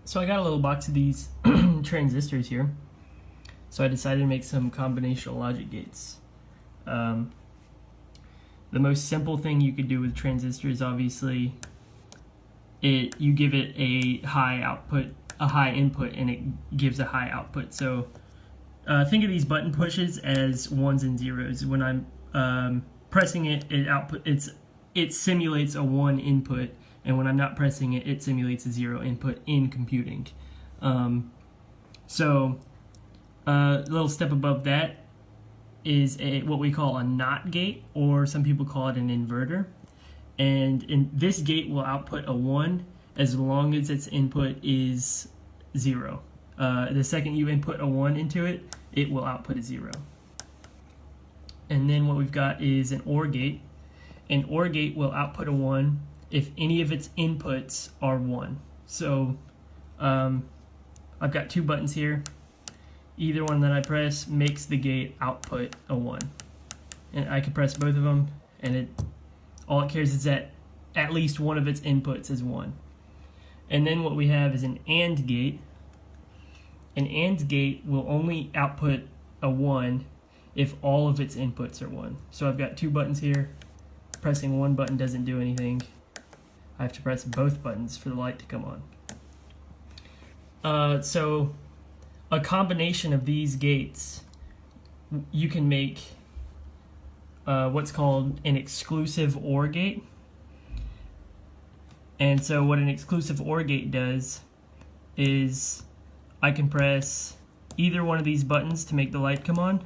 So I got a little box of these transistors here. So I decided to make some combinational logic gates. The most simple thing you could do with transistors, obviously, you give it a high input, and it gives a high output. So think of these button pushes as ones and zeros. When I'm pressing it, it simulates a 1 input, and when I'm not pressing it, it simulates a 0 input in computing. So a little step above that is what we call a NOT gate, or some people call it an inverter. And this gate will output a 1 as long as its input is 0. The second you input a 1 into it, it will output a 0. And then what we've got is an OR gate. An OR gate will output a 1 if any of its inputs are 1. So I've got two buttons here. Either one that I press makes the gate output a 1. And I can press both of them, and all it cares is that at least one of its inputs is 1. And then what we have is an AND gate. An AND gate will only output a 1 if all of its inputs are 1. So I've got two buttons here. Pressing one button doesn't do anything. I have to press both buttons for the light to come on. So a combination of these gates, you can make what's called an exclusive OR gate. And so what an exclusive OR gate does is I can press either one of these buttons to make the light come on,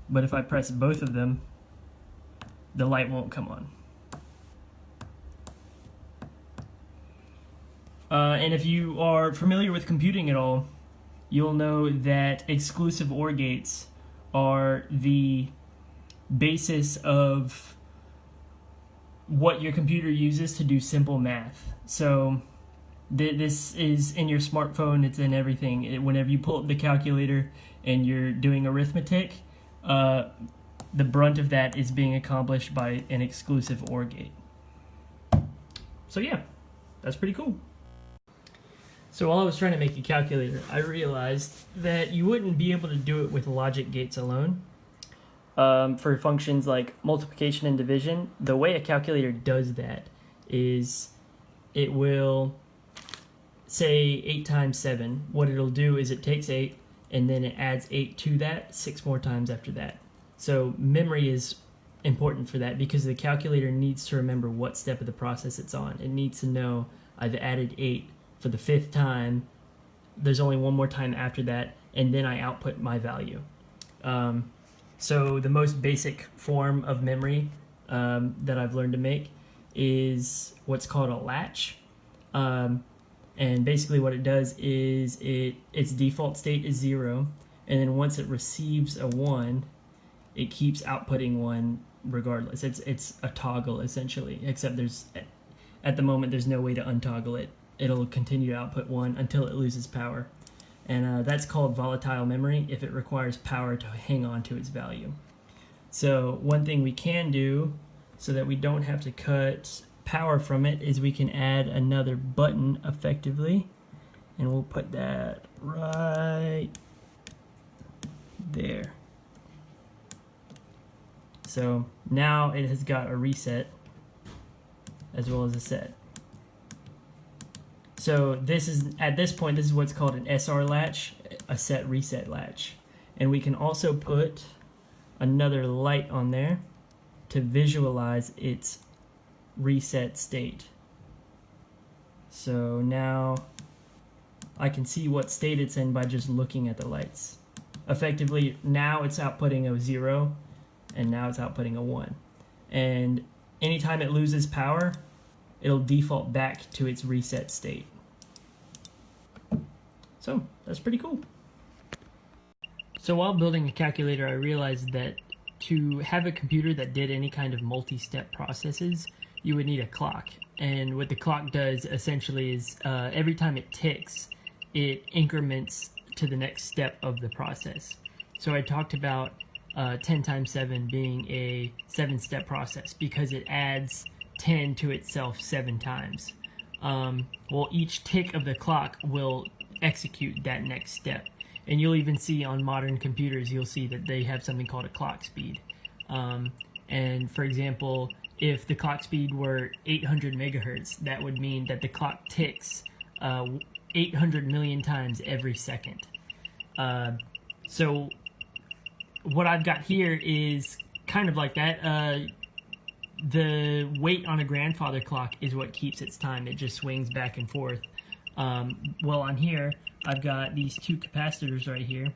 but if I press both of them, the light won't come on. And if you are familiar with computing at all, you'll know that exclusive OR gates are the basis of what your computer uses to do simple math. So this is in your smartphone, it's in everything. Whenever you pull up the calculator and you're doing arithmetic, the brunt of that is being accomplished by an exclusive OR gate. So yeah, that's pretty cool. So while I was trying to make a calculator, I realized that you wouldn't be able to do it with logic gates alone. For functions like multiplication and division, the way a calculator does that is it will say 8 times 7. What it'll do is it takes 8 and then it adds 8 to that 6 more times after that. So memory is important for that because the calculator needs to remember what step of the process it's on. It needs to know I've added 8 for the 5th time, there's only one more time after that, and then I output my value. So the most basic form of memory that I've learned to make is what's called a latch. And basically what it does is its default state is 0, and then once it receives a 1, it keeps outputting 1 regardless. It's a toggle essentially, except at the moment there's no way to untoggle it. It'll continue to output 1 until it loses power. And that's called volatile memory if it requires power to hang on to its value. So one thing we can do so that we don't have to cut power from it is we can add another button effectively, and we'll put that right there. So now it has got a reset as well as a set. So at this point, this is what's called an SR latch, a set reset latch. And we can also put another light on there to visualize its reset state. So now I can see what state it's in by just looking at the lights. Effectively, now it's outputting a 0, and now it's outputting a 1. And anytime it loses power, it'll default back to its reset state. So that's pretty cool. So while building a calculator, I realized that to have a computer that did any kind of multi-step processes, you would need a clock. And what the clock does essentially is every time it ticks, it increments to the next step of the process. So I talked about 10 times 7 being a 7-step process because it adds 10 to itself 7 times. well, each tick of the clock will execute that next step. And you'll even see on modern computers, you'll see that they have something called a clock speed. And for example, if the clock speed were 800 megahertz, that would mean that the clock ticks 800 million times every second. So what I've got here is kind of like that. The weight on a grandfather clock is what keeps its time. It just swings back and forth. Well, on here, I've got these two capacitors right here,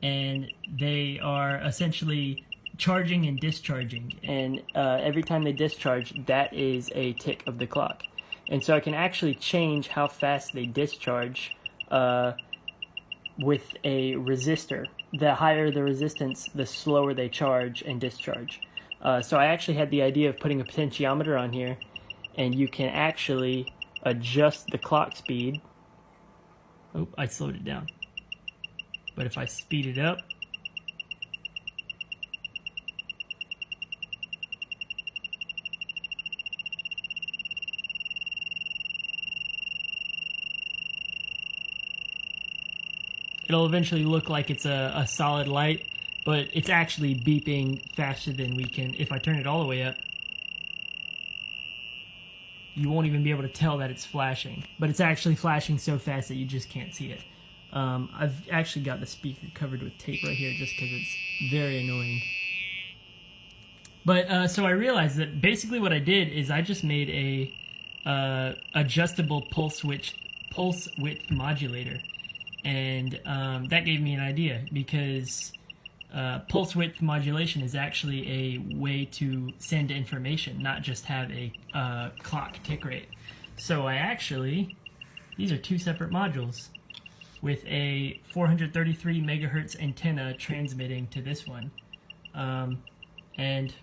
and they are essentially charging and discharging. And every time they discharge, that is a tick of the clock. And so I can actually change how fast they discharge with a resistor. The higher the resistance, the slower they charge and discharge. So I actually had the idea of putting a potentiometer on here, and you can actually adjust the clock speed. Oh, I slowed it down. But if I speed it up, it'll eventually look like it's a solid light, but it's actually beeping faster than we can. If I turn it all the way up, you won't even be able to tell that it's flashing, but it's actually flashing so fast that you just can't see it. I've actually got the speaker covered with tape right here just because it's very annoying. But so I realized that basically what I did is I just made a adjustable pulse width modulator, and that gave me an idea, because pulse width modulation is actually a way to send information, not just have a clock tick rate. So I actually, these are two separate modules with a 433 megahertz antenna transmitting to this one. And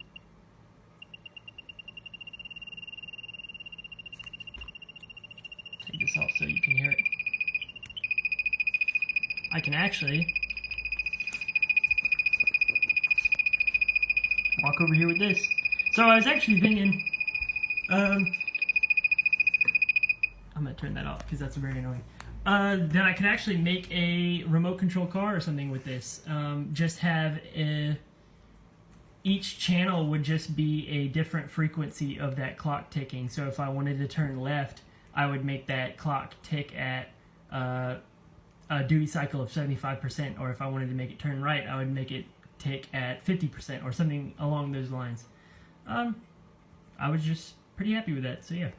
take this off so you can hear it. I can actually walk over here with this. So I was actually thinking, I'm gonna turn that off because that's very annoying. That I could actually make a remote control car or something with this. Just have each channel would just be a different frequency of that clock ticking. So if I wanted to turn left, I would make that clock tick at a duty cycle of 75%, or if I wanted to make it turn right, I would make it tick at 50% or something along those lines. I was just pretty happy with that, so yeah.